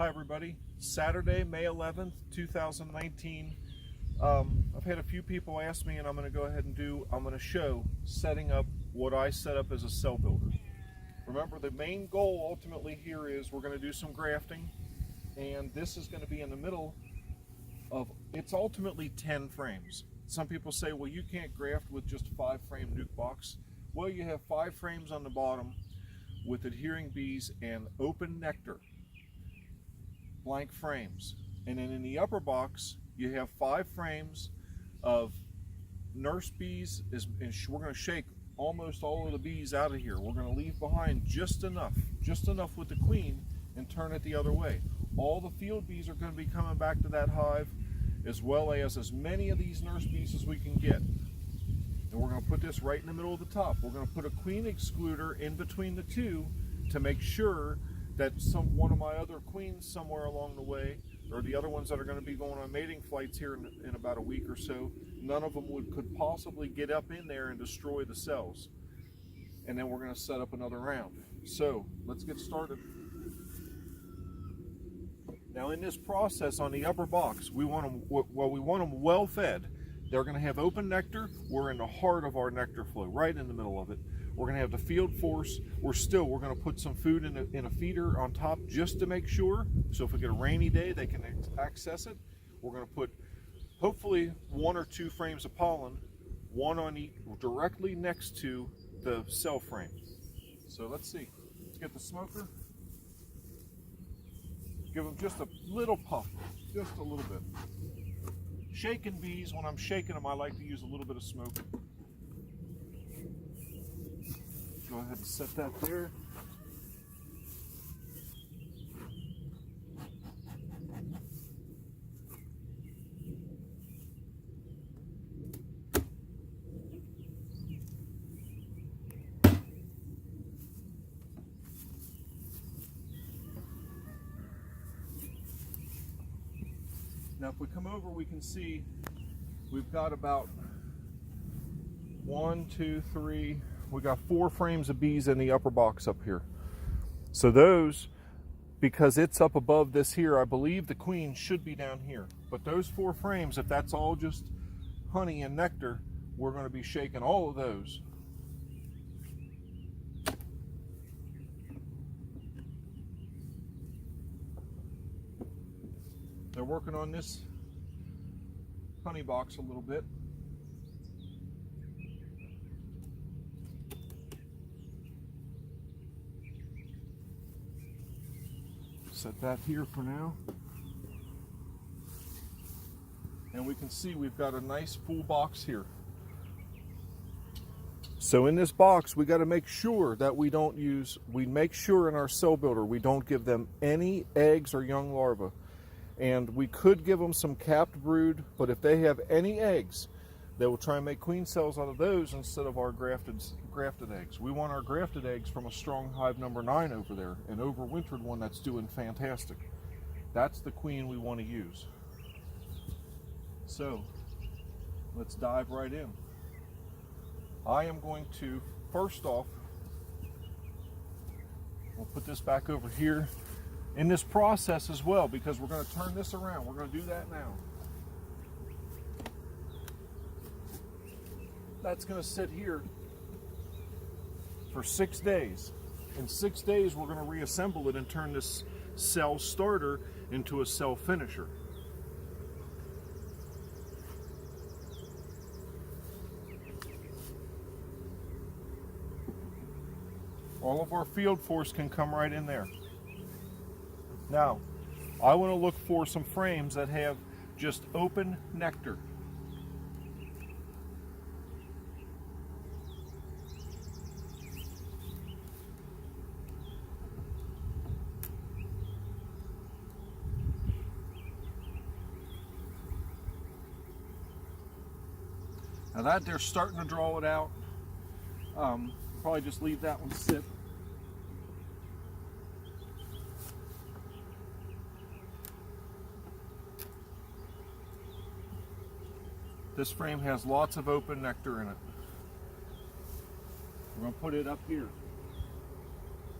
Hi everybody, Saturday, May 11th, 2019. I've had a few people ask me, and I'm going to show setting up what I set up as a cell builder. Remember, the main goal ultimately here is we're going to do some grafting, and this is going to be in the middle of, it's ultimately 10 frames. Some people say, well, you can't graft with just a 5-frame nuke box. Well, you have 5 frames on the bottom with adhering bees and open nectar. Blank frames, and then in the upper box you have 5 frames of nurse bees, and we're going to shake almost all of the bees out of here. We're going to leave behind just enough with the queen and turn it the other way. All the field bees are going to be coming back to that hive, as well as many of these nurse bees as we can get. And we're going to put this right in the middle of the top. We're going to put a queen excluder in between the two to make sure that one of my other queens somewhere along the way, or the other ones that are going to be going on mating flights here in about a week or so, none of them could possibly get up in there and destroy the cells. And then we're going to set up another round. So let's get started. Now in this process on the upper box, we want them well fed. They're going to have open nectar. We're in the heart of our nectar flow, right in the middle of it. We're going to have the field force. We're going to put some food in a feeder on top just to make sure. So if we get a rainy day, they can access it. We're going to put hopefully 1 or 2 frames of pollen, one on each, directly next to the cell frame. So let's see. Let's get the smoker. Give them just a little puff, just a little bit. Shaking bees, when I'm shaking them, I like to use a little bit of smoke. Go ahead and set that there. Now if we come over, we can see we've got about 1, 2, 3, we got 4 frames of bees in the upper box up here. So those, because it's up above this here, I believe the queen should be down here. But those 4 frames, if that's all just honey and nectar, we're going to be shaking all of those. They're working on this honey box a little bit. Set that here for now. And we can see we've got a nice full box here. So in this box, we got to make sure that we make sure in our cell builder we don't give them any eggs or young larvae. And we could give them some capped brood, but if they have any eggs, they will try and make queen cells out of those instead of our grafted eggs. We want our grafted eggs from a strong hive number 9 over there, an overwintered one that's doing fantastic. That's the queen we want to use. So let's dive right in. I am going to, first off, we'll put this back over here in this process as well, because we're going to turn this around. We're going to do that now. That's going to sit here for 6 days. In 6 days, we're going to reassemble it and turn this cell starter into a cell finisher. All of our field force can come right in there. Now, I want to look for some frames that have just open nectar. Now that they're starting to draw it out, probably just leave that one sit. This frame has lots of open nectar in it. We're going to put it up here.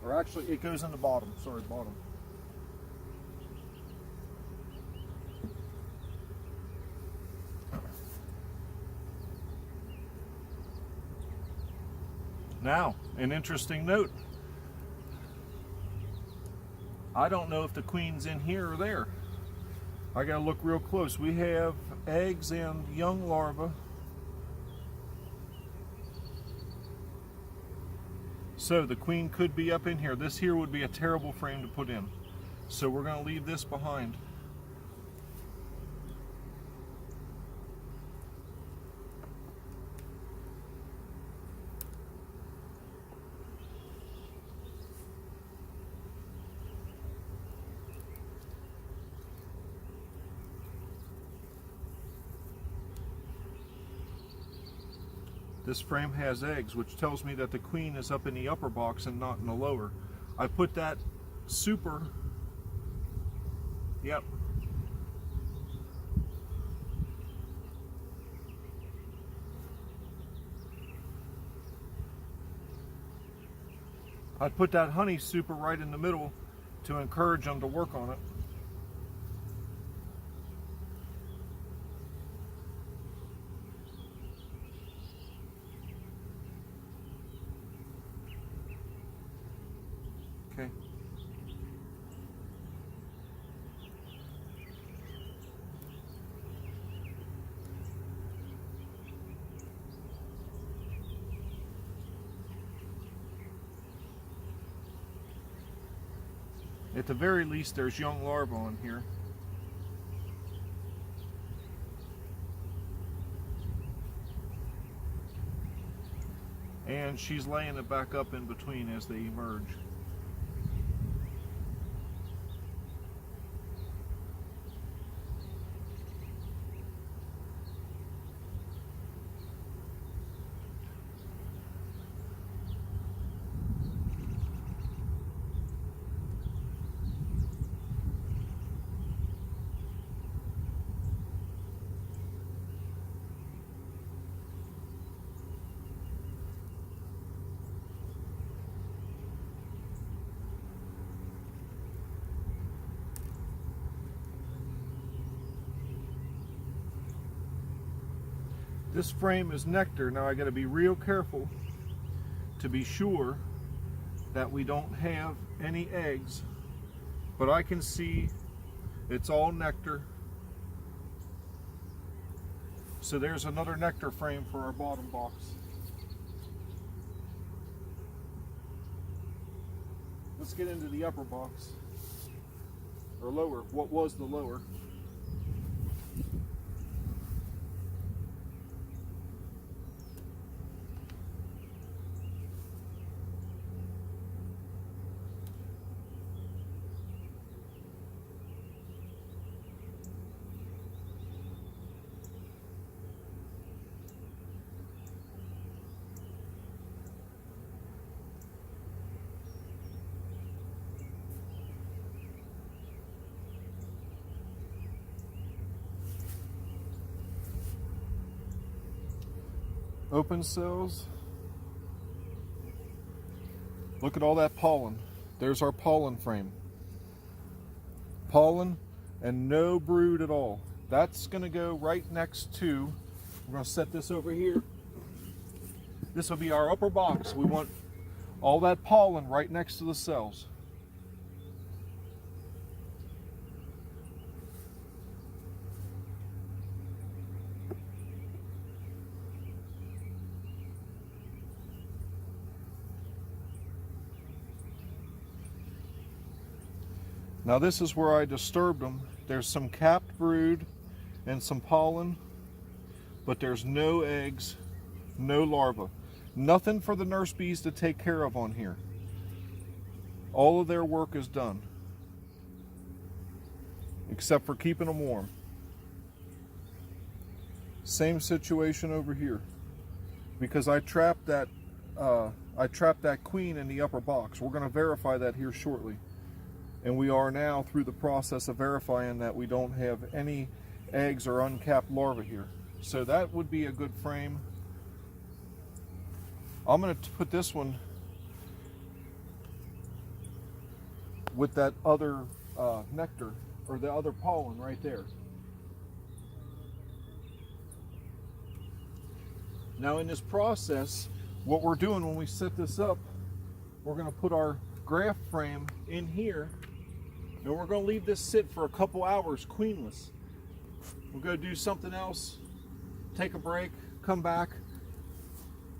Or actually, it goes in the bottom. Sorry, bottom. Now, an interesting note. I don't know if the queen's in here or there. I gotta look real close. We have eggs and young larvae. So the queen could be up in here. This here would be a terrible frame to put in. So we're gonna leave this behind. This frame has eggs, which tells me that the queen is up in the upper box and not in the lower. I put that super, yep. I put that honey super right in the middle to encourage them to work on it. Okay. At the very least, there's young larvae on here. And she's laying it back up in between as they emerge. This frame is nectar. Now I got to be real careful to be sure that we don't have any eggs, but I can see it's all nectar. So there's another nectar frame for our bottom box. Let's get into the upper box, or lower, what was the lower. Open cells. Look at all that pollen. There's our pollen frame. Pollen and no brood at all. That's going to go right next to, we're going to set this over here. This will be our upper box. We want all that pollen right next to the cells. Now this is where I disturbed them. There's some capped brood and some pollen, but there's no eggs, no larvae. Nothing for the nurse bees to take care of on here. All of their work is done, except for keeping them warm. Same situation over here, because I trapped that queen in the upper box. We're going to verify that here shortly. And we are now through the process of verifying that we don't have any eggs or uncapped larvae here. So that would be a good frame. I'm going to put this one with that other nectar, or the other pollen right there. Now in this process, What we're doing when we set this up, we're going to put our graft frame in here, and we're going to leave this sit for a couple hours queenless. We'll go do something else, take a break, come back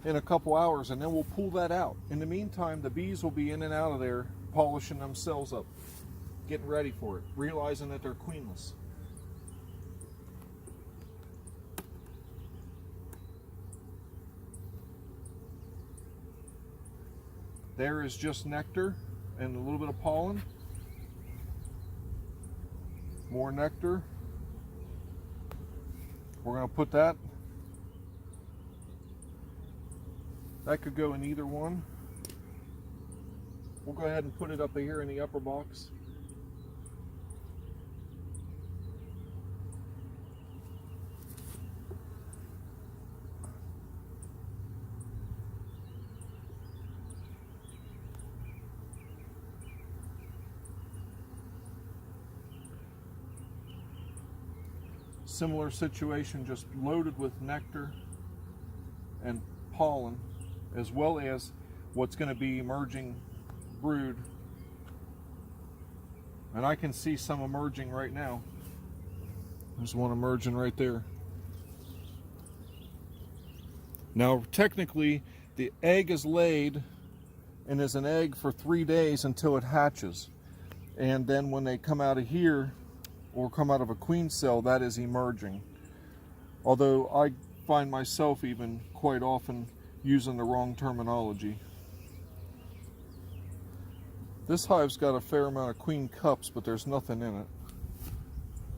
in a couple hours, and then we'll pull that out. In the meantime, the bees will be in and out of there, polishing themselves up, getting ready for it, realizing that they're queenless. There is just nectar and a little bit of pollen. More nectar. We're going to put that. That could go in either one. We'll go ahead and put it up here in the upper box. Similar situation, just loaded with nectar and pollen, as well as what's going to be emerging brood. And I can see some emerging right now. There's one emerging right there. Now, technically, the egg is laid and is an egg for 3 days until it hatches. And then when they come out of here, or come out of a queen cell, that is emerging. Although I find myself even quite often using the wrong terminology. This hive's got a fair amount of queen cups, but there's nothing in it.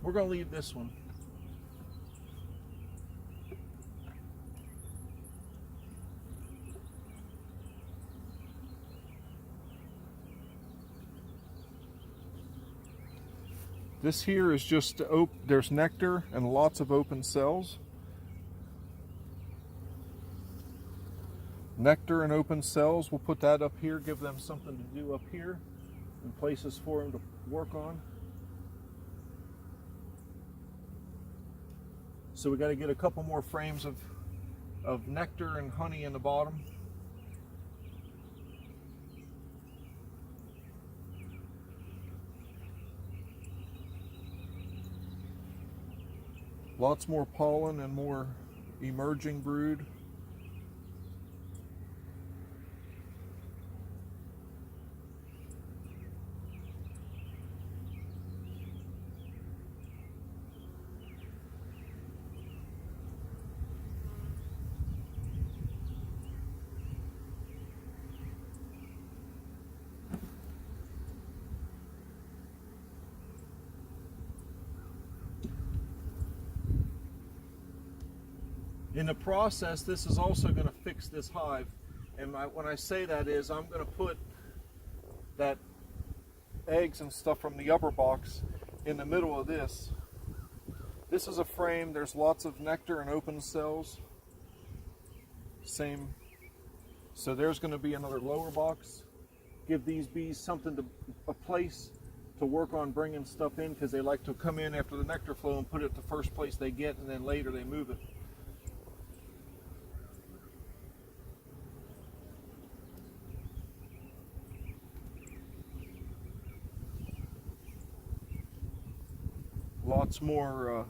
We're going to leave this one. This here is just, there's nectar and lots of open cells. Nectar and open cells, we'll put that up here, give them something to do up here, and places for them to work on. So we got to get a couple more frames of nectar and honey in the bottom. Lots more pollen and more emerging brood. In the process, this is also going to fix this hive. And when I say that is, I'm going to put that eggs and stuff from the upper box in the middle of this. This is a frame. There's lots of nectar and open cells. Same. So there's going to be another lower box. Give these bees something to, a place to work on bringing stuff in, because they like to come in after the nectar flow and put it the first place they get, and then later they move it. Lots more,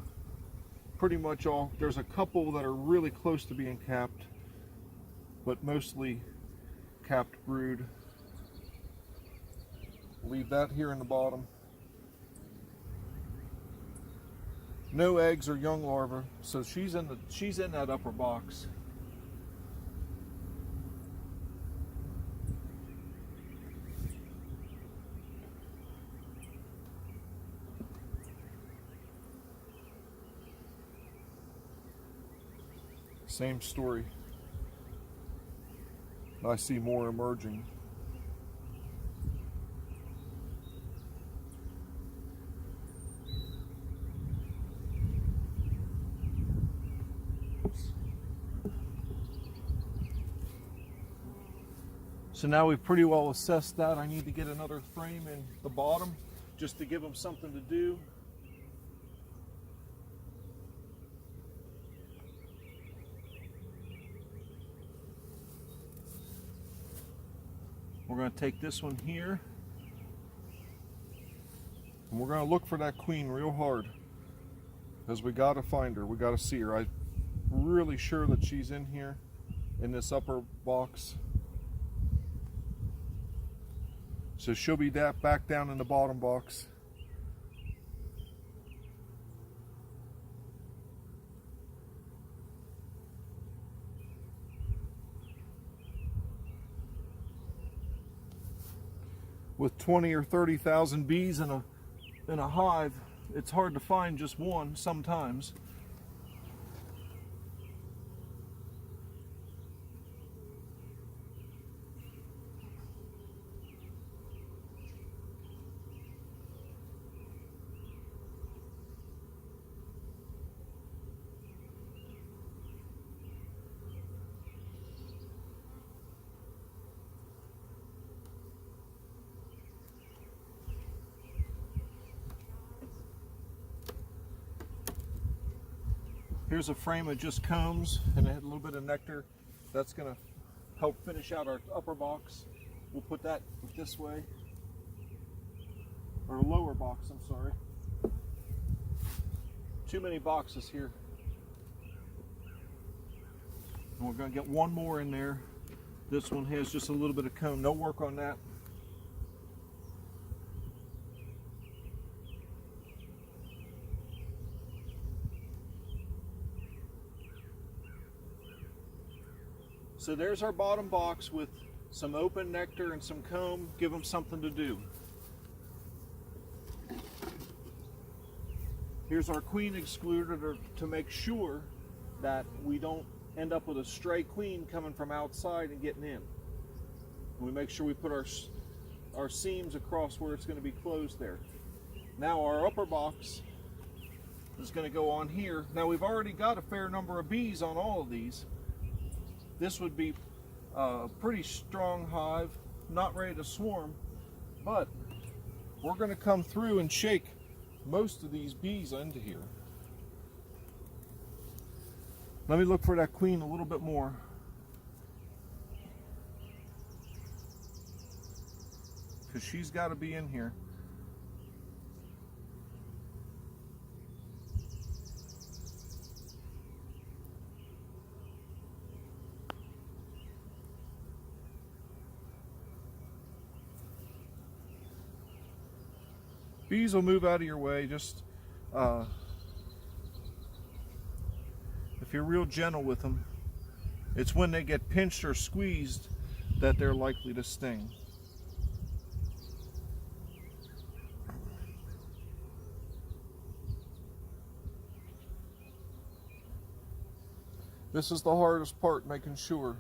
pretty much all, there's a couple that are really close to being capped, but mostly capped brood. Leave that here in the bottom. No eggs or young larvae, so she's in that upper box. Same story. I see more emerging. So now we've pretty well assessed that. I need to get another frame in the bottom just to give them something to do. We're going to take this one here, and we're going to look for that queen real hard, because we got to find her. We got to see her. I'm really sure that she's in here in this upper box. So she'll be back down in the bottom box. With 20 or 30,000 bees in a hive, it's hard to find just one sometimes. Here's a frame of just combs, and it had a little bit of nectar. That's going to help finish out our upper box. We'll put that this way, or lower box, I'm sorry. Too many boxes here. And we're going to get one more in there. This one has just a little bit of comb. No work on that. So there's our bottom box with some open nectar and some comb. Give them something to do. Here's our queen excluder to make sure that we don't end up with a stray queen coming from outside and getting in. We make sure we put our seams across where it's going to be closed there. Now our upper box is going to go on here. Now we've already got a fair number of bees on all of these. This would be a pretty strong hive, not ready to swarm, but we're going to come through and shake most of these bees into here. Let me look for that queen a little bit more. Because she's got to be in here. Bees will move out of your way. Just if you're real gentle with them, it's when they get pinched or squeezed that they're likely to sting. This is the hardest part, making sure.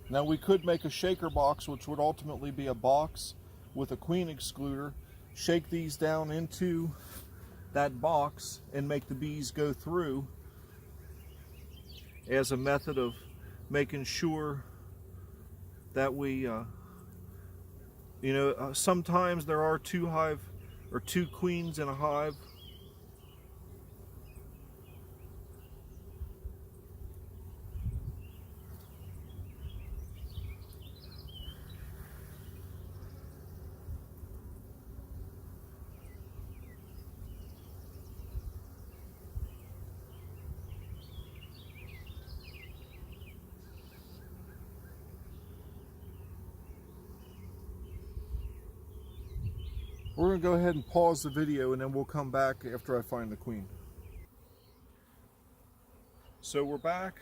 Now we could make a shaker box, which would ultimately be a box with a queen excluder. Shake these down into that box and make the bees go through as a method of making sure that we, sometimes there are two queens in a hive. We're going to go ahead and pause the video, and then we'll come back after I find the queen. So we're back,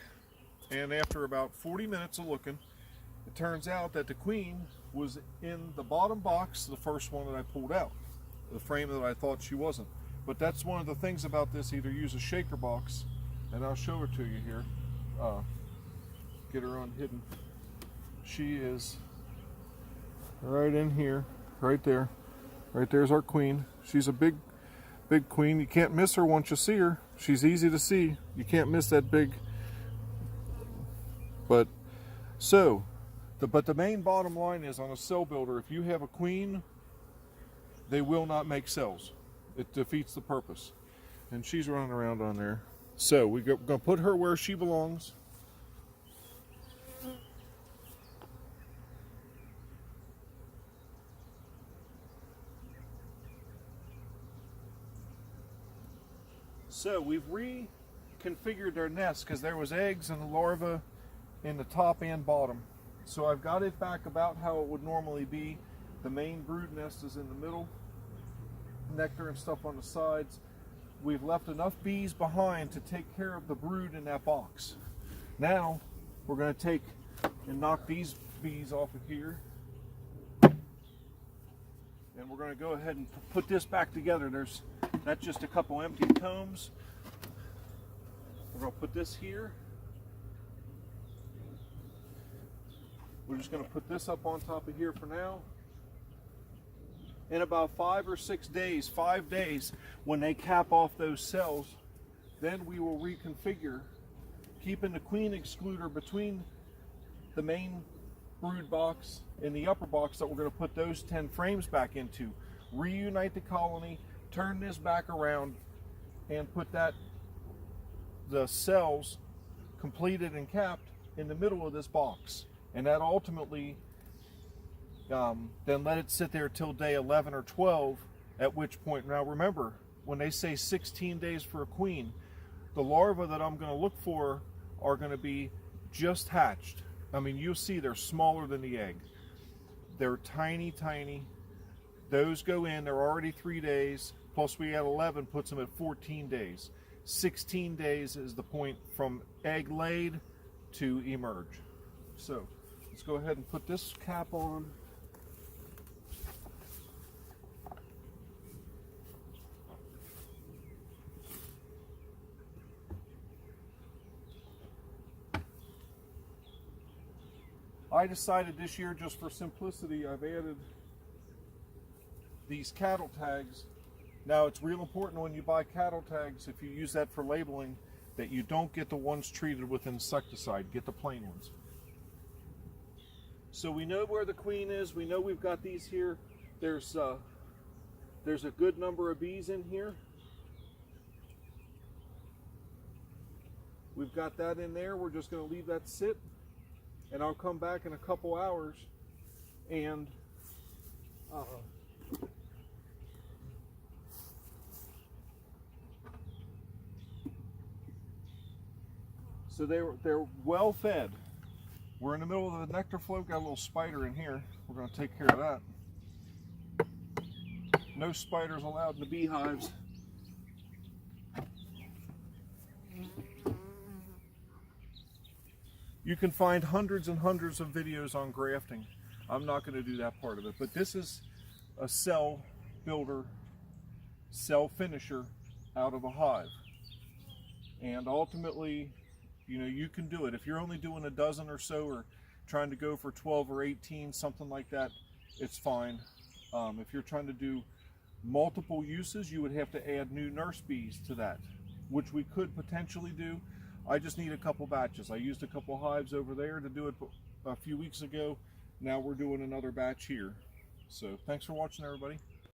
and after about 40 minutes of looking, it turns out that the queen was in the bottom box, the first one that I pulled out, the frame that I thought she wasn't. But that's one of the things about this. Either use a shaker box, and I'll show her to you here. Get her unhidden. She is right in here, right there. Right there's our queen. She's a big queen. You can't miss her once you see her. She's easy to see. You can't miss that big. But the main bottom line is, on a cell builder, if you have a queen, they will not make cells. It defeats the purpose. And she's running around on there. So we're going to put her where she belongs. So we've reconfigured their nest because there was eggs and larvae in the top and bottom. So I've got it back about how it would normally be. The main brood nest is in the middle, nectar and stuff on the sides. We've left enough bees behind to take care of the brood in that box. Now we're going to take and knock these bees off of here, and we're going to go ahead and put this back together. That's just a couple empty combs. We're going to put this here. We're just going to put this up on top of here for now. In about 5 or 6 days, 5 days, when they cap off those cells, then we will reconfigure, keeping the queen excluder between the main brood box and the upper box that we're going to put those 10 frames back into. Reunite the colony, turn this back around, and put the cells completed and capped in the middle of this box. And that ultimately, then let it sit there till day 11 or 12, at which point, now remember, when they say 16 days for a queen, the larvae that I'm going to look for are going to be just hatched. I mean, you'll see they're smaller than the egg. They're tiny, tiny. Those go in, they're already 3 days, plus we add 11, puts them at 14 days. 16 days is the point from egg laid to emerge. So let's go ahead and put this cap on. I decided this year, just for simplicity, I've added these cattle tags. Now, it's real important when you buy cattle tags, if you use that for labeling, that you don't get the ones treated with insecticide. Get the plain ones. So we know where the queen is. We know we've got these here. There's a good number of bees in here. We've got that in there. We're just going to leave that sit. And I'll come back in a couple hours and so they're well fed. We're in the middle of the nectar flow. Got a little spider in here. We're going to take care of that. No spiders allowed in the beehives. You can find hundreds and hundreds of videos on grafting. I'm not going to do that part of it, but this is a cell builder, cell finisher out of a hive. And ultimately, you know, you can do it. If you're only doing a dozen or so, or trying to go for 12 or 18, something like that, it's fine. If you're trying to do multiple uses, you would have to add new nurse bees to that, which we could potentially do. I just need a couple batches. I used a couple hives over there to do it a few weeks ago. Now we're doing another batch here. So thanks for watching, everybody.